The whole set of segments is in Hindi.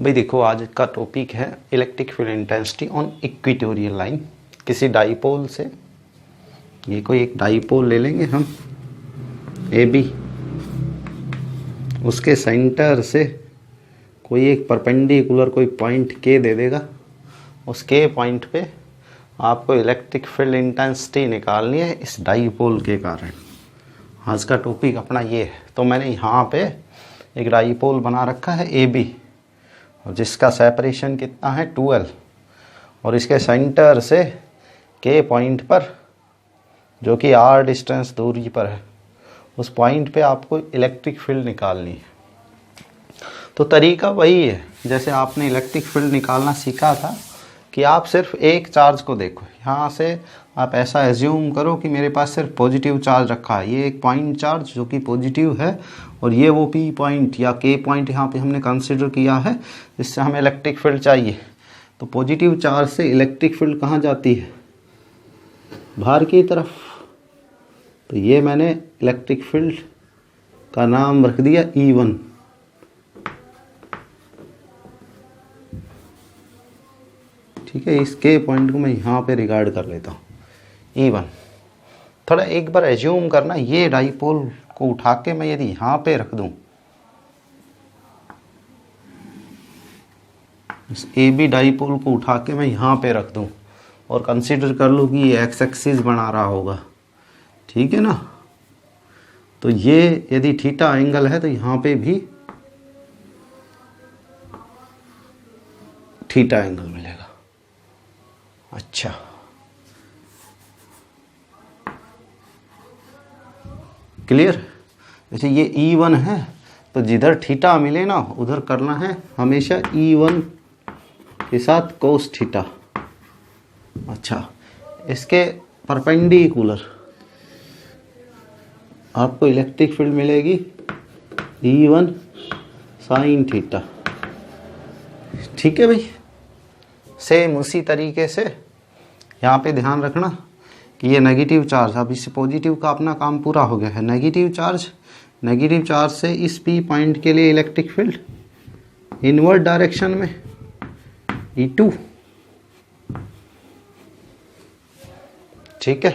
भाई देखो, आज का टॉपिक है electric field intensity on equatorial line. किसी डाइपोल से, ये कोई एक डाइपोल ले लेंगे हम ए बी, उसके सेंटर से कोई एक परपेंडिकुलर कोई पॉइंट के दे देगा। उस के पॉइंट पे आपको इलेक्ट्रिक फील्ड इंटेंसिटी निकालनी है इस डाइपोल के कारण। आज का टॉपिक अपना ये है। तो मैंने यहाँ पे एक डाइपोल बना रखा है ए बी, और जिसका सेपरेशन कितना है 12, और इसके सेंटर से के पॉइंट पर, जो कि आर डिस्टेंस दूरी पर है, उस पॉइंट पे आपको इलेक्ट्रिक फील्ड निकालनी है। तो तरीका वही है जैसे आपने इलेक्ट्रिक फील्ड निकालना सीखा था कि आप सिर्फ एक चार्ज को देखो। यहाँ से आप ऐसा एज्यूम करो कि मेरे पास सिर्फ पॉजिटिव चार्ज रखा है, ये एक पॉइंट चार्ज जो कि पॉजिटिव है, और ये वो पी पॉइंट या के पॉइंट यहाँ पे हमने कंसिडर किया है जिससे हमें इलेक्ट्रिक फील्ड चाहिए। तो पॉजिटिव चार्ज से इलेक्ट्रिक फील्ड कहाँ जाती है? बाहर की तरफ। तो ये मैंने इलेक्ट्रिक फील्ड का नाम रख दिया E1। ठीक है, इस के पॉइंट को मैं यहाँ पे रिगार्ड कर लेता हूँ E1। थोड़ा एक बार एज्यूम करना, ये डाइपोल को उठा के मैं यदि यहाँ पे रख दूँ, इस ए बी डाइपोल को उठा के मैं यहाँ पे रख दूँ और कंसीडर कर लूँ कि ये एक्स एक्सिस बना रहा होगा, ठीक है ना। तो ये यदि थीटा एंगल है तो यहाँ पे भी थीटा एंगल मिलेगा। अच्छा, क्लियर। जैसे ये E1 है तो जिधर थीटा मिले ना उधर करना है हमेशा E1 के साथ कोस थीटा। अच्छा, इसके परपेंडिकुलर आपको इलेक्ट्रिक फील्ड मिलेगी E1 साइन थीटा। ठीक है भाई। सेम उसी तरीके से यहाँ पे ध्यान रखना कि ये नेगेटिव चार्ज, अब इस पॉजिटिव का अपना काम पूरा हो गया है। नेगेटिव चार्ज से इस पी पॉइंट के लिए इलेक्ट्रिक फील्ड इनवर्ट डायरेक्शन में E2। ठीक है।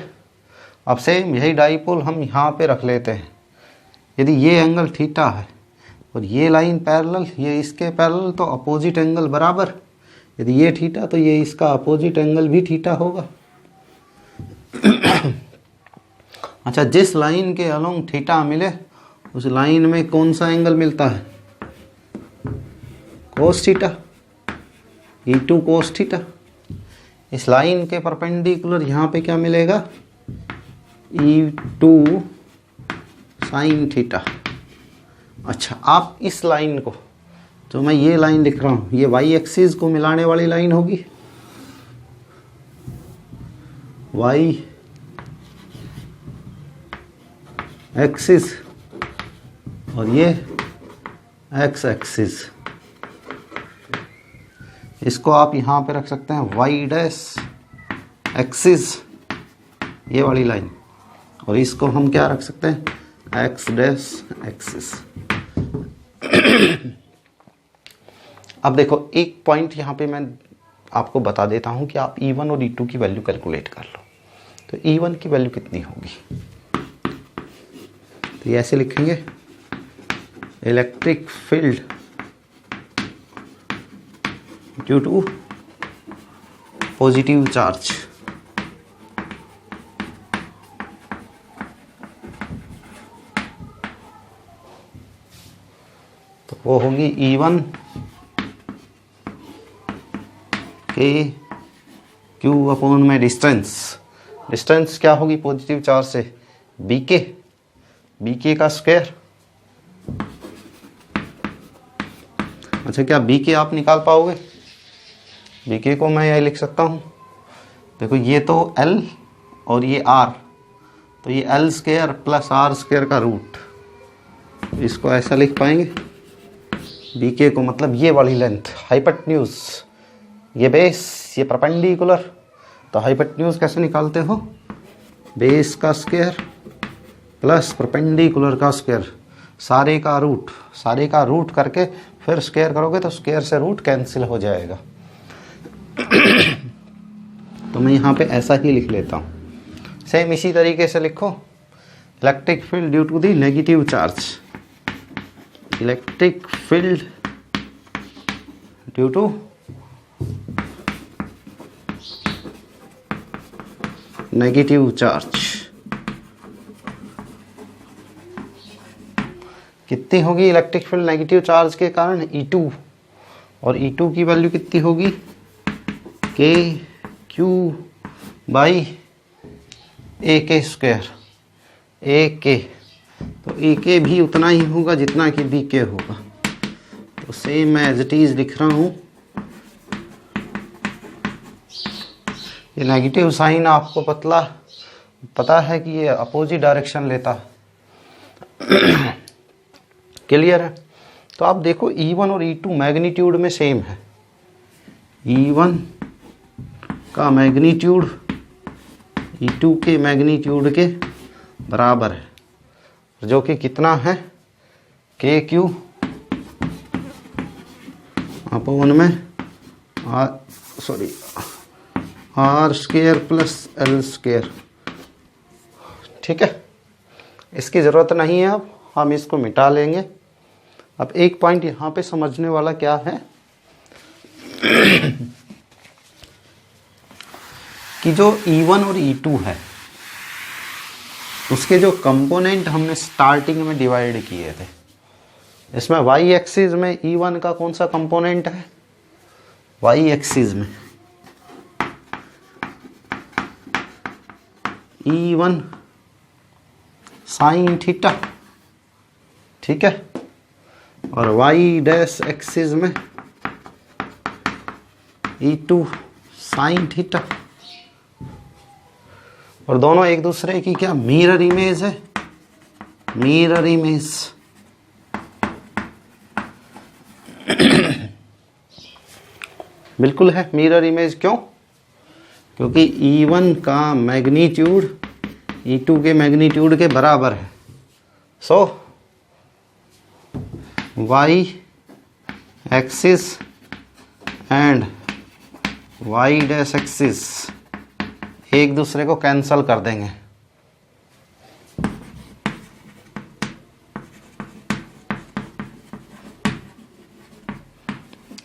अब सेम यही डाइपोल हम यहाँ पे रख लेते हैं। यदि ये एंगल थीटा है और ये लाइन पैरेलल, ये इसके पैरेलल, तो अपोजिट एंगल बराबर। यदि ये थीटा तो ये इसका अपोजिट एंगल भी थीटा होगा। अच्छा, जिस लाइन के अलोंग थीटा मिले उस लाइन में कौन सा एंगल मिलता है? Cos theta, E2 cos theta. इस लाइन के परपेंडिकुलर यहाँ पे क्या मिलेगा? E2 sine theta. अच्छा, आप इस लाइन को, जो मैं ये लाइन लिख रहा हूँ, ये वाई एक्सिस को मिलाने वाली लाइन होगी, वाई एक्सिस, और ये एक्स एक्सिस। इसको आप यहाँ पे रख सकते हैं वाई डैश एक्सिस, ये वाली लाइन, और इसको हम क्या रख सकते हैं? X dash axis. अब देखो, एक पॉइंट यहाँ पे मैं आपको बता देता हूँ कि आप E1 और E2 की वैल्यू कैलकुलेट कर लो। तो E1 की वैल्यू कितनी होगी? तो ये ऐसे लिखेंगे, electric field due to positive charge. तो वो होगी E1 के क्यू अपॉन में डिस्टेंस क्या होगी पॉजिटिव चार्ज से? बीके का स्क्वायर। अच्छा, क्या बीके आप निकाल पाओगे? बीके को मैं यही लिख सकता हूँ, देखो ये तो L और ये R, तो ये L square plus R square का रूट। इसको ऐसा लिख पाएंगे बीके को, मतलब ये वाली लेंथ हाइपोटेन्यूज, ये बेस, ये परपेंडिकुलर। तो हाइपोटेन्यूज कैसे निकालते हो? बेस का स्क्वायर प्लस परपेंडिकुलर का स्क्वायर। सारे का रूट करके फिर स्क्वायर करोगे तो स्क्वायर से रूट कैंसिल हो जाएगा। तो मैं यहाँ पे ऐसा ही लिख लेता हूँ। सेम इसी तरीके से लिखो, electric field due to the negative charge, electric field due to negative charge कितनी होगी इलेक्ट्रिक फील्ड नेगेटिव चार्ज के कारण? E2, और E2 की वैल्यू कितनी होगी? के क्यू बाई ए के स्क्वायर, ए के, तो ए के भी उतना ही होगा जितना कि बी के होगा। तो सेम मैं एज इट इज लिख रहा हूँ। ये नेगेटिव साइन आपको पता है कि ये अपोजिट डायरेक्शन लेता है। क्लियर है? तो आप देखो E1 और E2 मैग्नीट्यूड में सेम है। E1 का मैग्नीट्यूड E2 के मैग्नीट्यूड के बराबर है, जो कि कितना है? के क्यू अपॉन में r square plus l square. ठीक है, इसकी ज़रूरत नहीं है, अब हम इसको मिटा लेंगे। अब एक पॉइंट यहाँ पे समझने वाला क्या है कि जो E1 और E2 है उसके जो कंपोनेंट हमने स्टार्टिंग में डिवाइड किए थे, इसमें y एक्सिस में E1 का कौन सा कंपोनेंट है? y एक्सिस में E1 साइन थीटा, ठीक है, और y डैश एक्सिस में E2 साइन थीटा, और दोनों एक दूसरे की क्या मिरर इमेज है? Mirror image. बिल्कुल है मिरर इमेज। क्यों? क्योंकि E1 का मैग्नीट्यूड E2 के मैग्नीट्यूड के बराबर है। सो y axis and y dash axis एक दूसरे को कैंसल कर देंगे।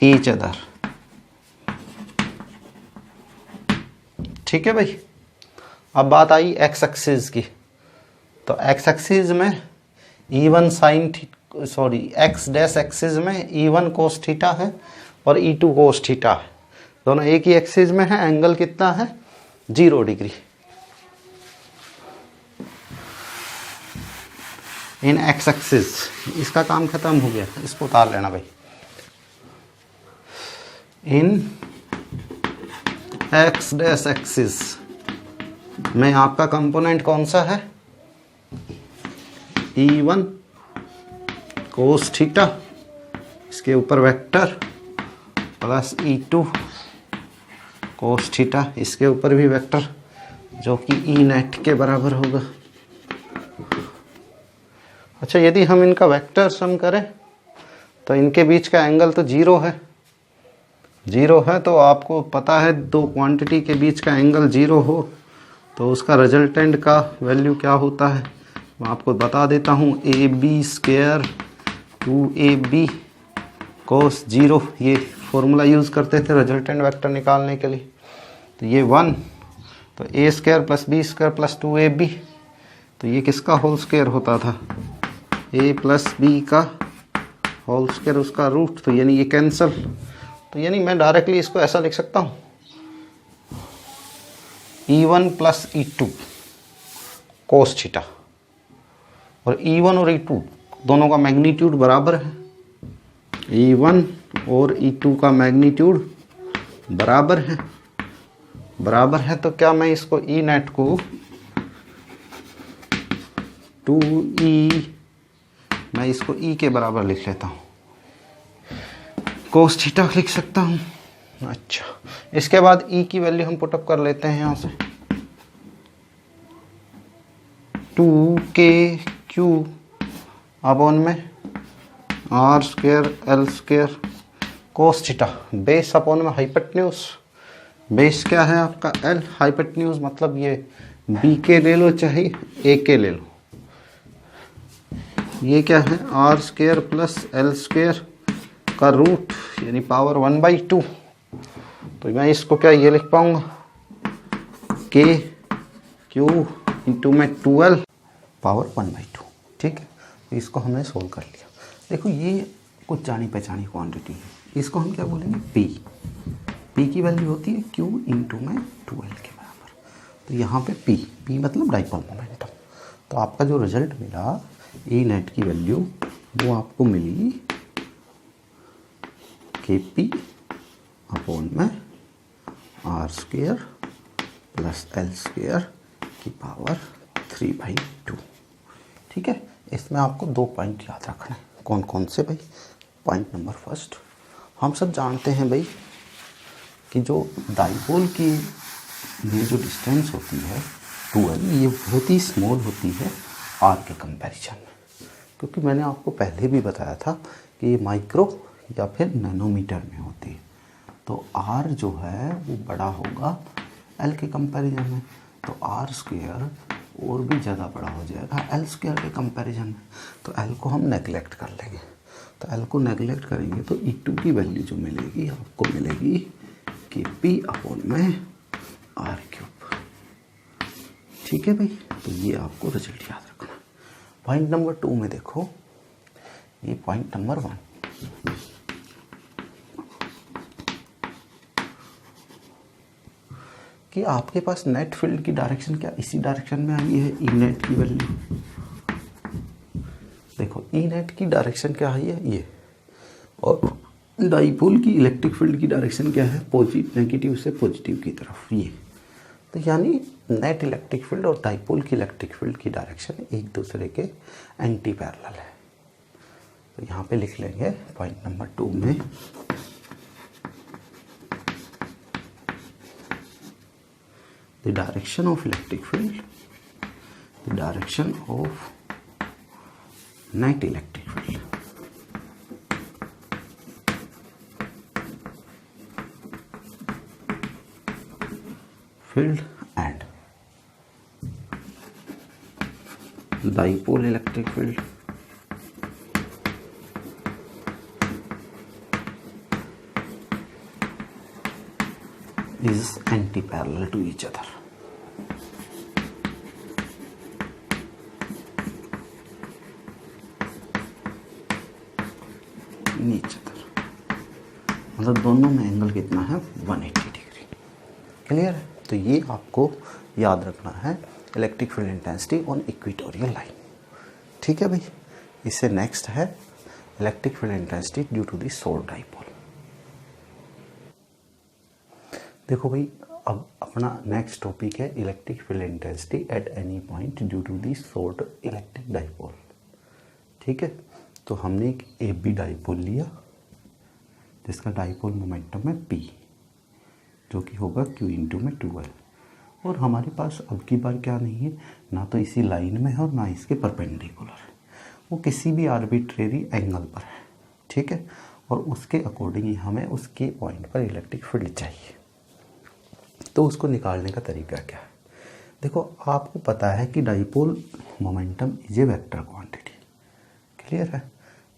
Each other. ठीक है भाई। अब बात आई एक्स एक्सिस की। तो एक्स एक्सिस में E1 sine x dash axis में E1 कोस थीटा है और E2 कोस थीटा है। दोनों एक ही एक्सिस में है। एंगल कितना है? 0 डिग्री इन एक्स एक्सिस। इसका काम खत्म हो गया, इसको उतार लेना भाई। इन एक्स डैश एक्सिस में आपका कंपोनेंट कौन सा है? E1 कोस थीटा, इसके ऊपर vector, plus E2 cos theta, इसके ऊपर भी वेक्टर, जो कि E नेट के बराबर होगा। अच्छा, यदि हम इनका वेक्टर सम करें तो इनके बीच का एंगल तो 0 है। 0 है तो आपको पता है दो क्वांटिटी के बीच का एंगल 0 हो तो उसका रिजल्टेंट का वैल्यू क्या होता है, मैं आपको बता देता हूँ। AB स्क्वायर 2AB कोस 0, ये फॉर्मूला यूज़ करते थे रिजल्टेंट वेक्टर निकालने के लिए। तो ये 1, तो A square plus B square plus 2AB, तो ये किसका होल स्क्वायर होता था? A प्लस B का होल स्क्वायर, उसका रूट, तो यानी ये कैंसल। तो यानी मैं डायरेक्टली इसको ऐसा लिख सकता हूँ, E1 plus E2 cos theta, और E1 और E2 दोनों का मैग्नीट्यूड बराबर है। E1 और E2 का मैग्नीट्यूड बराबर है। तो क्या मैं इसको E नेट को 2E, मैं इसको E के बराबर लिख लेता हूँ, कोस थीटा लिख सकता हूँ। अच्छा, इसके बाद E की वैल्यू हम पुटअप कर लेते हैं यहाँ से। 2KQ अपॉन में r square l square cos theta, base upon में हाइपोटेन्यूज, बेस क्या है आपका एल, हाइपोटेन्यूज मतलब ये बी के ले लो चाहे ए के ले लो, ये क्या है r square plus l square का रूट यानी पावर 1/2। तो मैं इसको क्या ये लिख पाऊंगा के क्यू इंटू में 12 पावर 1/2। ठीक है, तो इसको हमने सोल्व कर लिया। देखो ये कुछ जानी पहचानी क्वांटिटी है, इसको हम क्या बोलेंगे पी, पी की वैल्यू होती है क्यू इंटू में 12 के बराबर। तो यहाँ पे पी, पी मतलब डाइपोल मोमेंटम। तो आपका जो रिजल्ट मिला ई नेट की वैल्यू वो आपको मिली के पी अपॉन में r square plus l square की पावर 3/2। ठीक है, इसमें आपको 2 पॉइंट याद रखना है। कौन कौन से भाई? पॉइंट नंबर फर्स्ट, हम सब जानते हैं भाई कि जो डाइपोल की ये जो डिस्टेंस होती है 12, ये बहुत ही स्मॉल होती है आर के कंपैरिजन में, क्योंकि मैंने आपको पहले भी बताया था कि ये माइक्रो या फिर नैनोमीटर में होती है। तो आर जो है वो बड़ा होगा एल के कंपैरिजन में, तो आर स्क्वायर और भी ज़्यादा बड़ा हो जाएगा एल स्क्वायर के कंपैरिजन में। तो एल को हम नेगलेक्ट कर लेंगे, तो एल को नेगलेक्ट करेंगे तो E2 की वैल्यू जो मिलेगी आपको मिलेगी कि पी अपॉन में आर क्यूब। ठीक है भाई, तो ये आपको रिजल्ट याद रखना। पॉइंट नंबर 2 में देखो, ये पॉइंट नंबर 1, कि आपके पास नेट फील्ड की डायरेक्शन क्या इसी डायरेक्शन में आई है, ई नेट की वैल्यू देखो, ई नेट की डायरेक्शन क्या है ये, और डाइपोल की इलेक्ट्रिक फील्ड की डायरेक्शन क्या है, पॉजिटिव नेगेटिव से पॉजिटिव की तरफ ये। तो यानी नेट इलेक्ट्रिक फील्ड और डाइपोल की इलेक्ट्रिक फील्ड की डायरेक्शन एक दूसरे के एंटी पैरेलल है। तो यहाँ पे लिख लेंगे पॉइंट नंबर 2 में the direction of electric field, the direction of net electric field. Field and dipole electric field is anti-parallel to each other. मतलब दोनों में एंगल कितना है 180 डिग्री। क्लियर है? तो ये आपको याद रखना है electric field intensity on equatorial line. ठीक है भाई, इससे नेक्स्ट है electric field intensity due to the short dipole. देखो भाई, अब अपना नेक्स्ट टॉपिक है electric field intensity at any point due to the short electric dipole. ठीक है, तो हमने एक ए बी डाइपोल लिया जिसका डाइपोल मोमेंटम है P, जो कि होगा Q इंटू में 12, और हमारे पास अब की बार क्या नहीं है, ना तो इसी लाइन में है और ना इसके परपेंडिकुलर है, वो किसी भी आर्बिट्रेरी एंगल पर है। ठीक है, और उसके अकॉर्डिंग ही हमें उसके पॉइंट पर इलेक्ट्रिक फील्ड चाहिए। तो उसको निकालने का तरीका क्या है? देखो, आपको पता है कि dipole momentum is a vector quantity. Clear है?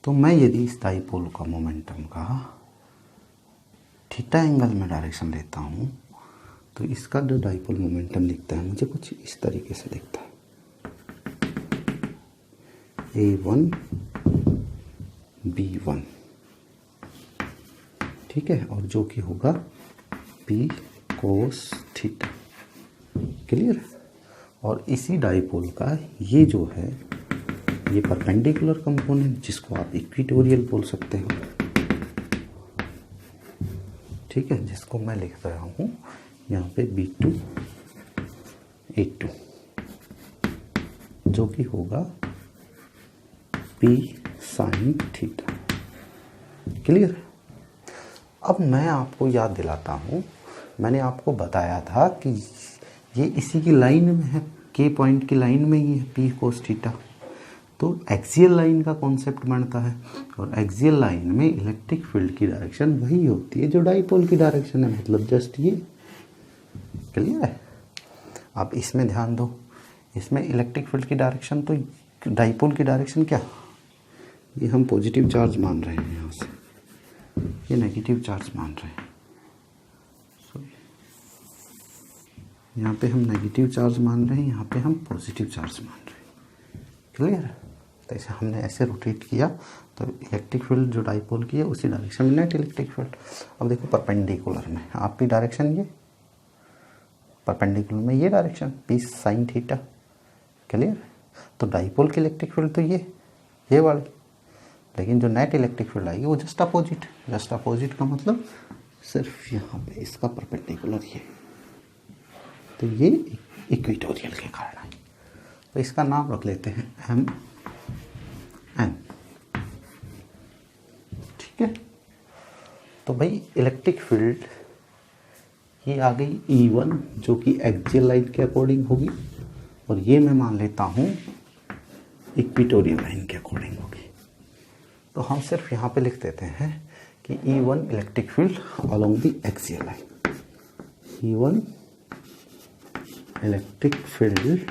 तो मैं यदि इस डाइपोल का मोमेंटम का थीटा एंगल में डायरेक्शन लेता हूँ, तो इसका जो डाइपोल मोमेंटम दिखता है मुझे कुछ इस तरीके से दिखता है, A1 B1। ठीक है, और जो कि होगा P कोस थीटा। क्लियर है? और इसी डाइपोल का ये जो है ये परपेंडिकुलर कंपोनेंट, जिसको आप इक्वेटोरियल बोल सकते हो। ठीक है, जिसको मैं लिख रहा हूँ यहाँ पे B2 A2, जो कि होगा P साइन थीटा। क्लियर? अब मैं आपको याद दिलाता हूँ, मैंने आपको बताया था कि ये इसी की लाइन में है, के पॉइंट की लाइन में ही है P कोस थीटा। तो एक्सियल लाइन का कॉन्सेप्ट बनता है, और एक्सियल लाइन में इलेक्ट्रिक फील्ड की डायरेक्शन वही होती है जो डाइपोल की डायरेक्शन है, मतलब जस्ट ये। क्लियर है? आप इसमें ध्यान दो, इसमें इलेक्ट्रिक फील्ड की डायरेक्शन तो डाइपोल की डायरेक्शन क्या, ये हम पॉजिटिव चार्ज मान रहे हैं, यहाँ से ये नेगेटिव चार्ज मान रहे हैं, यहाँ पे हम नेगेटिव चार्ज मान रहे हैं, यहाँ पे हम पॉजिटिव चार्ज मान रहे हैं। क्लियर? तो ऐसे हमने ऐसे रोटेट किया तो इलेक्ट्रिक फील्ड जो डाइपोल की है उसी डायरेक्शन में नेट इलेक्ट्रिक फील्ड। अब देखो परपेंडिकुलर में आपकी डायरेक्शन ये, परपेंडिकुलर में ये direction P sine theta. Clear? तो डाइपोल की इलेक्ट्रिक फील्ड तो ये वाली, लेकिन जो नेट इलेक्ट्रिक फील्ड आएगी वो जस्ट अपोजिट। जस्ट अपोजिट का मतलब सिर्फ यहाँ पे इसका परपेंडिकुलर ये, तो ये इक्वेटोरियल के कारण है। तो इसका नाम रख लेते हैं एम एन। ठीक है? तो भाई इलेक्ट्रिक फील्ड ये आ गई E1 जो कि एक्सियल लाइन के अकॉर्डिंग होगी, और ये मैं मान लेता हूँ इक्वेटोरियल लाइन के अकॉर्डिंग होगी। तो हम सिर्फ यहाँ पे लिख देते हैं कि E1 electric field along the axial line, E1 electric field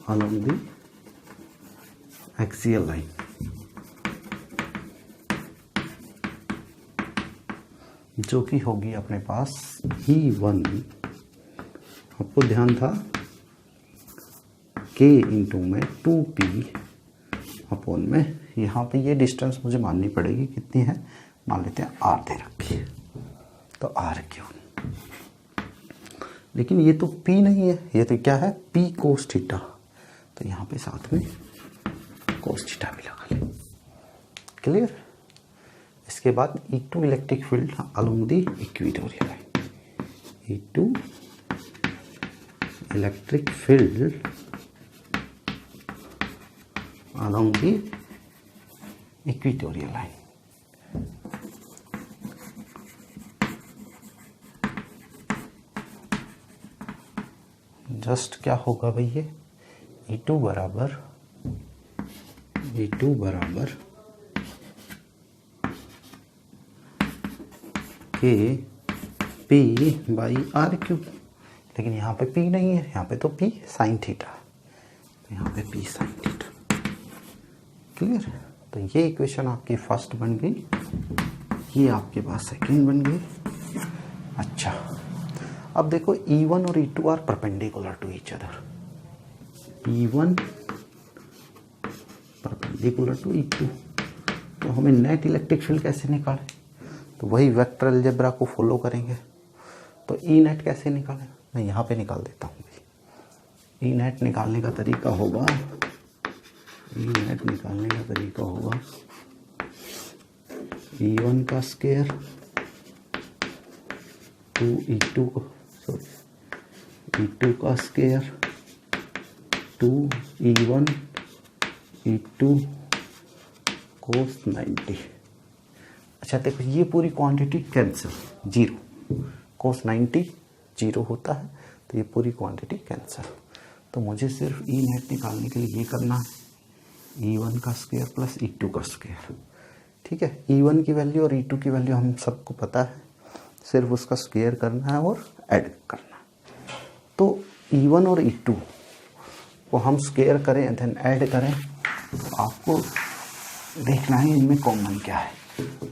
along the axial line, जो कि होगी अपने पास E1, आपको ध्यान था K इंटू में 2P अपॉन में, यहाँ पे ये डिस्टेंस मुझे माननी पड़ेगी, कितनी है मान लेते हैं R दे रखी है, तो R क्यों, लेकिन ये तो P नहीं है, ये तो क्या है P कोस थीटा, तो यहाँ पे साथ में कोस थीटा भी लगा ले। क्लियर? इसके बाद E2 electric field along the equatorial line, E2 electric field along the equatorial line. Just क्या होगा भाई, ये E2 बराबर K P by R cube, लेकिन यहाँ पे P नहीं है, यहाँ पे तो P साइन थीटा, तो यहाँ पे P साइन थीटा। क्लियर? तो ये इक्वेशन आपकी फर्स्ट बन गई, ये आपके पास सेकंड बन गई। अच्छा, अब देखो E1 और E2 are perpendicular to each other, E1 perpendicular to E2, तो हमें नेट इलेक्ट्रिक फील्ड कैसे निकालें, तो वही वेक्टर अलजेब्रा को फॉलो करेंगे। तो ई नेट कैसे निकालें, मैं यहाँ पे निकाल देता हूँ। ई नेट निकालने का तरीका होगा, E1 का स्क्वायर टू E2 का स्क्वायर टू E1 E2 कोस 90। अच्छा देखो, ये पूरी क्वांटिटी कैंसिल, जीरो, कोस 90 जीरो होता है, तो ये पूरी क्वांटिटी कैंसिल। तो मुझे सिर्फ ई नेट निकालने के लिए ये करना है, E1 का स्क्वायर प्लस E2 का स्क्वायर। ठीक है? E1 की वैल्यू और E2 की वैल्यू हम सबको पता है, सिर्फ उसका स्क्वायर करना है और ऐड करना है। तो E1 और E2 को हम स्क्वायर करें देन ऐड करें, तो आपको देखना है इनमें कॉमन क्या है।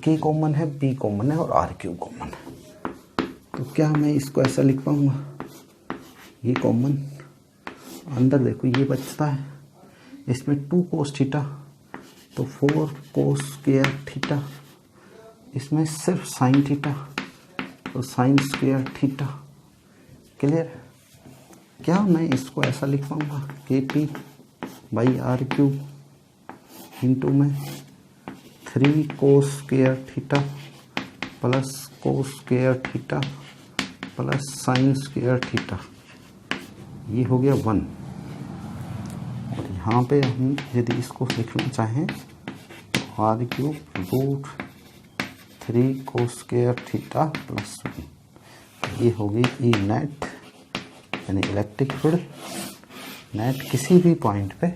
K कॉमन है, B कॉमन है और R क्यूब कॉमन है। तो क्या मैं इसको ऐसा लिख पाऊंगा, ये कॉमन, अंदर देखो ये बचता है, इसमें 2 कोस थीटा, तो 4 कोस स्क्वायर थीटा, इसमें सिर्फ साइन थीटा, तो साइन स्क्वायर थीटा। क्लियर? क्या मैं इसको ऐसा लिख पाऊंगा, KP by R cube into में 3 cos square theta plus cos square theta plus sine square theta, ये हो गया 1। और यहाँ पे हम यदि इसको लिखना चाहें तो R cube root 3 cos square theta plus 1, ये होगी ई नेट यानी इलेक्ट्रिक फील्ड नेट किसी भी पॉइंट पे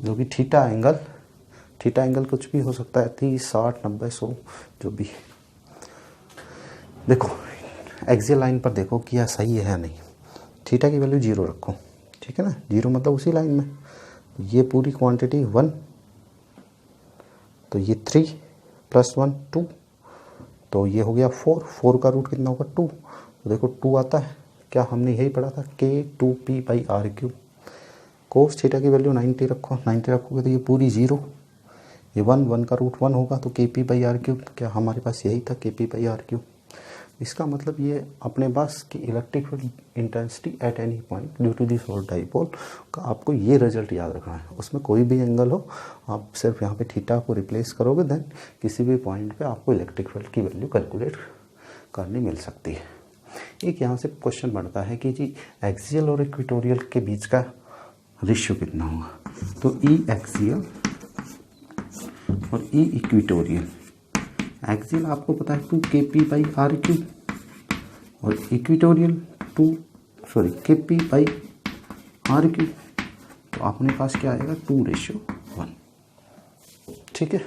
जो कि थीटा एंगल कुछ भी हो सकता है, 30, 60, 90, 100 जो भी। देखो एक्सियल लाइन पर देखो कि यह सही है या नहीं। थीटा की वैल्यू 0 रखो, ठीक है ना, 0 मतलब उसी लाइन में। ये पूरी क्वांटिटी 1, तो ये 3 + 1 2, तो ये हो गया 4 का रूट कितना होगा 2, तो देखो 2 आता है। क्या हमने यही पढ़ा था K2P/r3। कोस थीटा की वैल्यू 90 रखो, 90 रखोगे तो ये पूरी 0, ये 1 का रूट 1 होगा, तो Kp/r3। क्या हमारे पास यही था Kp/r3। इसका मतलब ये अपने पास कि electric field intensity at any point due to this whole dipole का आपको ये रिजल्ट याद रखना है। उसमें कोई भी एंगल हो, आप सिर्फ यहाँ पे थीटा को रिप्लेस करोगे, देन किसी भी पॉइंट पे आपको इलेक्ट्रिक फील्ड की वैल्यू कैलकुलेट करनी मिल सकती है। एक यहाँ से क्वेश्चन बनता है कि जी एक्सियल और इक्वेटोरियल के बीच का रेशियो कितना होगा। तो ई एक्सियल और ई इक्वेटोरियल, एक्सियल आपको पता है 2Kp/r3 और इक्वेटोरियल Kp/r3, तो अपने पास क्या आएगा 2:1, ठीक है।